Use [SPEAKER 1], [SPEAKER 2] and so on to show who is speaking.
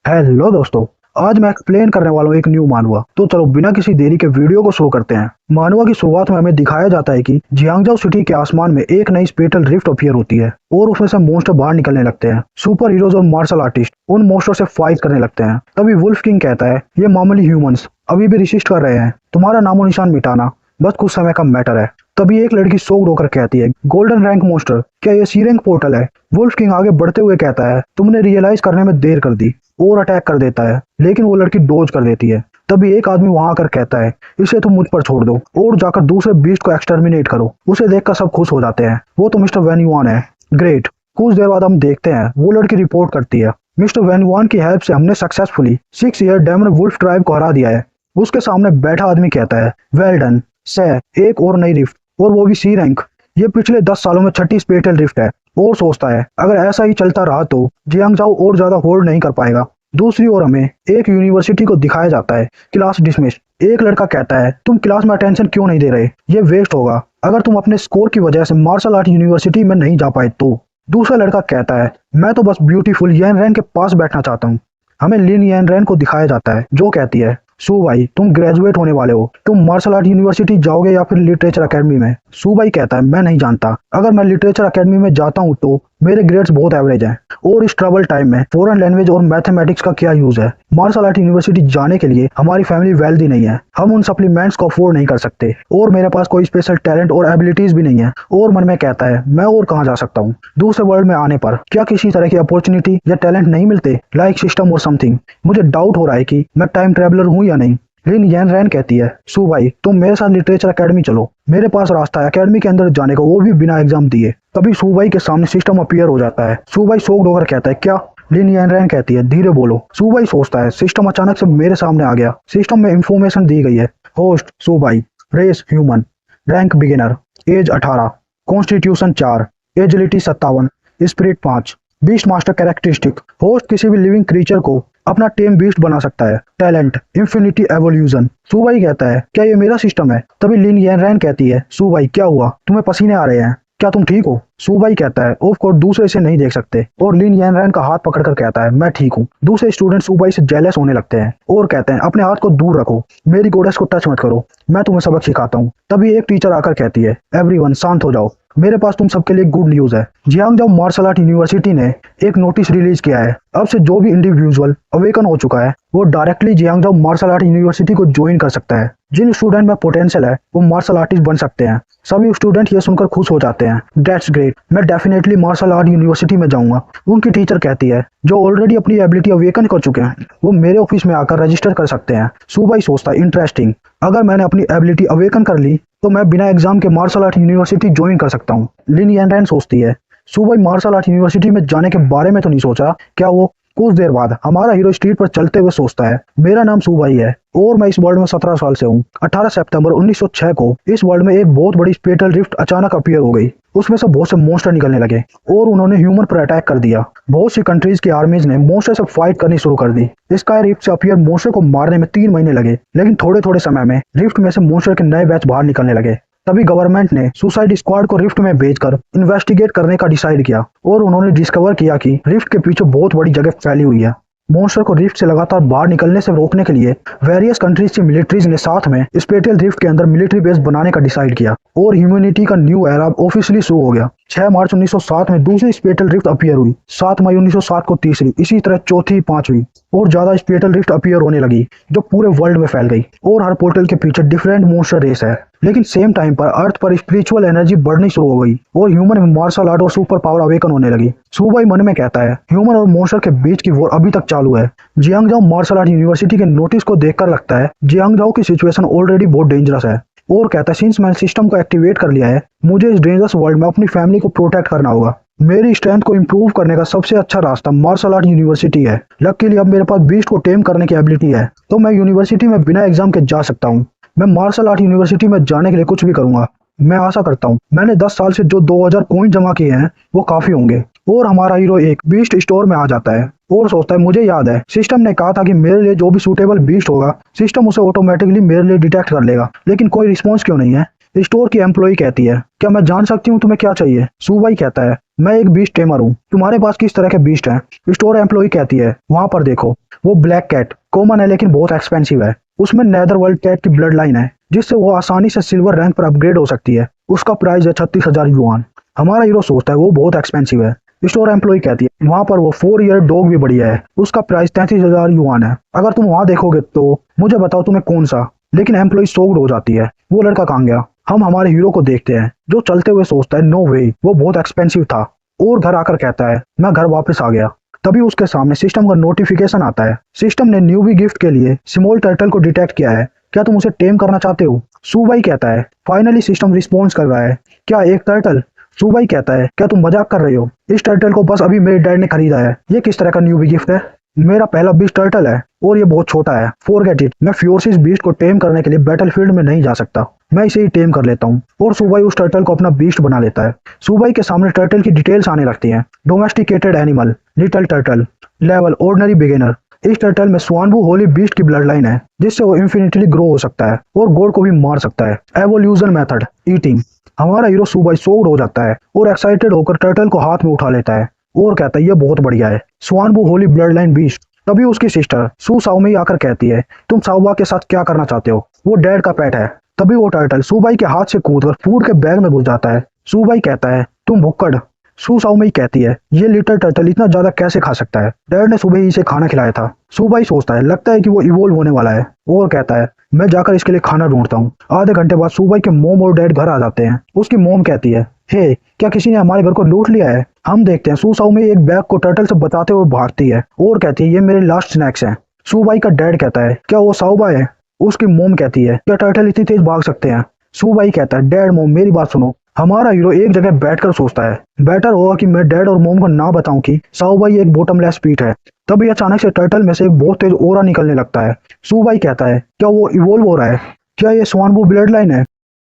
[SPEAKER 1] Hello दोस्तों। आज मैं एक्सप्लेन करने वाला हूँ एक न्यू मानवा। तो चलो बिना किसी देरी के वीडियो को शुरू करते हैं। मानवा की शुरुआत में हमें दिखाया जाता है कि जियांगजाओ सिटी के आसमान में एक नई स्पेटल रिफ्ट अपीयर होती है और उसमें से मोस्टर बाहर निकलने लगते हैं। सुपर हीरोज और मार्शल आर्टिस्ट उन मोस्टर से फाइट करने लगते हैं। तभी वुल्फ किंग कहता है, ये मामूली ह्यूमंस अभी भी रिसिस्ट कर रहे हैं, तुम्हारा नामो निशान मिटाना बस कुछ समय का मैटर है। तभी एक लड़की शॉक्ड होकर कहती है, गोल्डन रैंक मोस्टर, क्या ये सी रैंक पोर्टल है? वुल्फ किंग आगे बढ़ते हुए कहता है, तुमने रियलाइज करने में देर कर दी, और अटैक कर देता है, लेकिन वो लड़की डोज कर देती है। तभी एक आदमी वहां आकर कहता है, इसे तुम मुझ पर छोड़ दो और जाकर दूसरे बीस्ट को एक्सटर्मिनेट करो। उसे देखकर सब खुश हो जाते हैं, वो तो मिस्टर वैन युआन है। ग्रेट। कुछ देर बाद हम देखते हैं वो लड़की रिपोर्ट करती है, मिस्टर वैन युआन की हेल्प से हमने successfully 6 year demon wolf tribe को हरा दिया है। उसके सामने बैठा आदमी कहता है, वेल डन सर, एक और नई रिफ्ट, और वो भी सी रैंक। ये पिछले 10 सालों में छठी स्पेटल रिफ्ट है। और सोचता है, अगर ऐसा ही चलता रहा तो जियांगजाओ और ज्यादा होल्ड नहीं कर पाएगा। दूसरी ओर हमें एक यूनिवर्सिटी को दिखाया जाता है, क्लास डिसमिस। एक लड़का कहता है, तुम क्लास में अटेंशन क्यों नहीं दे रहे? ये वेस्ट होगा अगर तुम अपने स्कोर की वजह से मार्शल आर्ट यूनिवर्सिटी में नहीं जा पाए तो। दूसरा लड़का कहता है, मैं तो बस ब्यूटीफुल येन रैन के पास बैठना चाहता हूँ। हमें लिन येन रैन को दिखाया जाता है, जो कहती है, सू भाई तुम ग्रेजुएट होने वाले हो, तुम मार्शल आर्ट यूनिवर्सिटी जाओगे या फिर लिटरेचर अकेडमी में? सू भाई कहता है, मैं नहीं जानता, अगर मैं लिटरेचर अकेडमी में जाता हूँ तो मेरे ग्रेड्स बहुत एवरेज हैं, और इस ट्रबल टाइम में फॉरेन लैंग्वेज और मैथमेटिक्स का क्या यूज है? मार्शल आर्ट यूनिवर्सिटी जाने के लिए हमारी फैमिली वेल्दी नहीं है, हम उन सप्लीमेंट्स को अफोर्ड नहीं कर सकते, और मेरे पास कोई स्पेशल टैलेंट और एबिलिटीज भी नहीं है। और मन में कहता है, मैं और कहाँ जा सकता हूँ? दूसरे वर्ल्ड में आने पर क्या किसी तरह की अपॉर्चुनिटी या टैलेंट नहीं मिलते, लाइक सिस्टम और समथिंग? मुझे डाउट हो रहा है कि मैं टाइम ट्रेवलर हूँ या नहीं। लिन येन रैन कहती है, सू भाई तुम मेरे साथ लिटरेचर अकेडमी चलो, मेरे पास रास्ता है अकेडमी के अंदर जाने का, वो भी बिना एग्जाम दिए। तभी सू भाई के सामने सिस्टम अपीयर हो जाता है। सू भाई शॉक्ड होकर कहता है, क्या? लिन येन रैन कहती है, धीरे बोलो। सू भाई सोचता है, सिस्टम अचानक से मेरे सामने आ गया। सिस्टम में इंफॉर्मेशन दी गई है, होस्ट सू भाई, race human, rank beginner, age 18, constitution 4, agility 57, spirit 5, beast master characteristic. Host किसी भी लिविंग क्रीचर को अपना टेम बीस्ट बना सकता है। Talent infinity evolution. सू भाई कहता है, क्या ये मेरा सिस्टम है? तभी लिन येन रैन कहती है, सू भाई क्या हुआ, तुम्हें पसीने आ रहे हैं, क्या तुम ठीक हो? सू भाई कहता है, ऑफ कोर्स दूसरे इसे नहीं देख सकते, और लिन येन रैन का हाथ पकड़कर कहता है, मैं ठीक हूँ। दूसरे स्टूडेंट सू भाई से जेलस होने लगते हैं और कहते हैं, अपने हाथ को दूर रखो, मेरी गोडेस को टच मत करो, मैं तुम्हें सबक सिखाता हूँ। तभी एक टीचर आकर कहती है, एवरीवन शांत हो जाओ, मेरे पास तुम सबके लिए गुड न्यूज है। जियांगजाओ मार्शल आर्ट यूनिवर्सिटी ने एक नोटिस रिलीज किया है, अब से जो भी इंडिविजुअल अवेकन हो चुका है वो डायरेक्टली जियांगजाओ मार्शल आर्ट यूनिवर्सिटी को ज्वाइन कर सकता है। जिन स्टूडेंट में पोटेंशियल है वो मार्शल आर्टिस्ट बन सकते हैं। सभी स्टूडेंट ये सुनकर खुश हो जाते हैं, दैट्स ग्रेट, मैं डेफिनेटली मार्शल आर्ट यूनिवर्सिटी में जाऊंगा। उनकी टीचर कहती है, जो ऑलरेडी अपनी एबिलिटी अवेकन कर चुके हैं वो मेरे ऑफिस में आकर रजिस्टर कर सकते हैं। सू भाई सोचता है, इंटरेस्टिंग, अगर मैंने अपनी एबिलिटी अवेकन कर ली तो मैं बिना एग्जाम के मार्शल आर्ट यूनिवर्सिटी ज्वाइन कर सकता हूँ। लिन येन रैन सोचती है, सू भाई मार्शल आर्ट यूनिवर्सिटी में जाने के बारे में तो नहीं सोचा क्या वो? कुछ देर बाद हमारा हीरो स्ट्रीट पर चलते हुए सोचता है, मेरा नाम सू भाई है और मैं इस वर्ल्ड में 17 साल से हूँ। 18 सितंबर 1906 को इस वर्ल्ड में एक बहुत बड़ी स्पेटल रिफ्ट अचानक अपीयर हो गई। उसमें से बहुत से मॉन्स्टर निकलने लगे और उन्होंने ह्यूमन पर अटैक कर दिया। बहुत सी कंट्रीज की आर्मीज ने मॉन्स्टर से फाइट करनी शुरू कर दी। स्काई रिफ्ट से अपीयर मॉन्स्टर को मारने में 3 महीने लगे, लेकिन थोड़े थोड़े समय में रिफ्ट में से मॉन्स्टर के नए बैच बाहर निकलने लगे। तभी गवर्नमेंट ने सुसाइड स्क्वाड को रिफ्ट में भेजकर इन्वेस्टिगेट करने का डिसाइड किया और उन्होंने डिस्कवर किया कि रिफ्ट के पीछे बहुत बड़ी जगह फैली हुई है। मॉन्स्टर को रिफ्ट से लगातार बाहर निकलने से रोकने के लिए वेरियस कंट्रीज की मिलिट्रीज ने साथ में स्पेटल रिफ्ट के अंदर मिलिट्री बेस बनाने का डिसाइड किया और ह्यूमैनिटी का न्यू एरा ऑफिशियली शुरू हो गया। 6 मार्च 1907 में दूसरी स्पेटल रिफ्ट अपीयर हुई, 7 मई 1907 को तीसरी, इसी तरह चौथी, 5वीं और ज्यादा स्पेटल रिफ्ट अपीयर होने लगी जो पूरे वर्ल्ड में फैल गई। और हर पोर्टल के पीछे डिफरेंट मॉन्स्टर रेस है, लेकिन सेम टाइम पर अर्थ पर स्पिरिचुअल एनर्जी बढ़नी शुरू हो गई और ह्यूमन में मार्शल आर्ट और सुपर पावर अवेकन होने लगी। सू भाई मन में कहता है, ह्यूमन और मॉन्स्टर के बीच की वॉर अभी तक चालू है। जियांगजाओ मार्शल आर्ट यूनिवर्सिटी के नोटिस को देखकर लगता है जियांगजाओ की सिचुएशन ऑलरेडी बहुत डेंजरस है और कहता है, सिंस मैंने सिस्टम को एक्टिवेट कर लिया है, मुझे इस डेंजरस वर्ल्ड में अपनी फैमिली को प्रोटेक्ट करना होगा। मेरी स्ट्रेंथ को इंप्रूव करने का सबसे अच्छा रास्ता मार्शल आर्ट यूनिवर्सिटी है। लकीली अब मेरे पास बीस्ट को टेम करने की एबिलिटी है, तो मैं यूनिवर्सिटी में बिना एग्जाम के जा सकता हूँ। मैं मार्शल आर्ट यूनिवर्सिटी में जाने के लिए कुछ भी करूंगा। मैं आशा करता हूँ मैंने 10 साल से जो 2000 कॉइन जमा किए हैं वो काफी होंगे। और हमारा हीरो एक बीस्ट स्टोर में आ जाता है और सोचता है, मुझे याद है सिस्टम ने कहा था कि मेरे लिए जो भी सूटेबल बीस्ट होगा सिस्टम उसे ऑटोमेटिकली मेरे लिए डिटेक्ट कर लेगा, लेकिन कोई रिस्पॉन्स क्यों नहीं है? स्टोर की एम्प्लॉय कहती है, क्या मैं जान सकती हूँ तुम्हें क्या चाहिए? सुबाई कहता है, मैं एक बीस्ट टेमर हूँ, तुम्हारे पास किस तरह के बीस्ट हैं? स्टोर एम्प्लॉय कहती है, वहां पर देखो, वो ब्लैक कैट कॉमन है लेकिन बहुत एक्सपेंसिव है। उसमें नेदरवर्ल्ड कैट की ब्लड लाइन है जिससे वो आसानी से सिल्वर रैंक पर अपग्रेड हो सकती है। उसका प्राइस है 36,000 युआन। हमारा हीरो सोचता है वो बहुत एक्सपेंसिव है। स्टोर एम्प्लॉय कहती है, वहां पर वो 4 ईयर डॉग भी बढ़िया है, उसका प्राइस 33,000 युआन है। अगर तुम वहां देखोगे तो मुझे बताओ तुम्हें कौन सा। लेकिन एम्प्लॉय शॉक्ड हो जाती है, वो लड़का कहाँ गया? हम हमारे हीरो को देखते हैं जो चलते हुए सोचता है, नो वे, वो बहुत एक्सपेंसिव था, और घर आकर कहता है मैं घर वापस आ गया। तभी उसके सामने सिस्टम का नोटिफिकेशन आता है। सिस्टम ने न्यूबी गिफ्ट के लिए स्मॉल टर्टल को डिटेक्ट किया है, क्या तुम उसे टेम करना चाहते हो? सुबाई कहता है, फाइनली सिस्टम रिस्पॉन्स कर रहा है, क्या एक टर्टल? सुबाई कहता है, क्या तुम मजाक कर रहे हो? इस टर्टल को बस अभी मेरे डैड ने खरीदा है, ये किस तरह का न्यूबी गिफ्ट है? मेरा पहला बीस्ट टर्टल है और ये बहुत छोटा है, फॉरगेट इट। मैं फ्योर्सिस बीस्ट को टेम करने के लिए बैटलफील्ड में नहीं जा सकता, मैं इसे ही टेम कर लेता हूँ। और सुबाई उस टर्टल को अपना बीस्ट बना लेता है। सुबाई के सामने टर्टल की डिटेल्स आने लगती हैं। Domesticated animal, little turtle, level ordinary beginner. इस टर्टल में स्वानबू होली बीस्ट की ब्लड लाइन है जिससे वो इन्फिनिटली ग्रो हो सकता है और गॉड को भी मार सकता है। Evolution method, eating. हमारा हीरो सुबाई शॉक्ड हो जाता है और एक्साइटेड होकर टर्टल को हाथ में उठा लेता है और कहता है ये बहुत बढ़िया है, स्वानबू होली ब्लड लाइन बीस्ट। तभी उसकी सिस्टर सू साओमी आकर कहती है, तुम साओबा के साथ क्या करना चाहते हो? वो डैड का पेट है। तभी वो टर्टल सुबाई के हाथ से कूदकर फूड के बैग में घुस जाता है। सुबाई कहता है, तुम भुक्कड़। सू साओमी कहती है, ये लिटिल टर्टल इतना ज्यादा कैसे खा सकता है? डैड ने सुबह ही इसे खाना खिलाया था। सुबाई सोचता है, लगता है कि वो इवोल्व होने वाला है, और कहता है मैं जाकर इसके लिए खाना ढूंढता हूँ। आधे घंटे बाद सुबाई के मोम और डैड घर आ जाते हैं। उसकी मोम कहती है, हे, क्या किसी ने हमारे घर को लूट लिया है? हम देखते हैं सू साओमी एक बैग को टर्टल से बचाते हुए भागती है और कहती है, ये मेरे लास्ट स्नैक्स हैं। सुबाई का डैड कहता है, क्या वो साओबा है? उसकी मोम कहती है, क्या टर्टल इतनी तेज भाग सकते हैं? सुबाई कहता है, डैड मोम मेरी बात सुनो। हमारा हीरो एक जगह बैठकर सोचता है, बेटर होगा कि मैं डैड और मोम को ना बताऊं कि साओबाई एक बॉटमलेस पीट है। तभी अचानक से टर्टल में से एक बहुत तेज ओरा निकलने लगता है। सुबाई कहता है, क्या वो इवोल्व हो रहा है? क्या ये स्वानबू ब्लड लाइन है?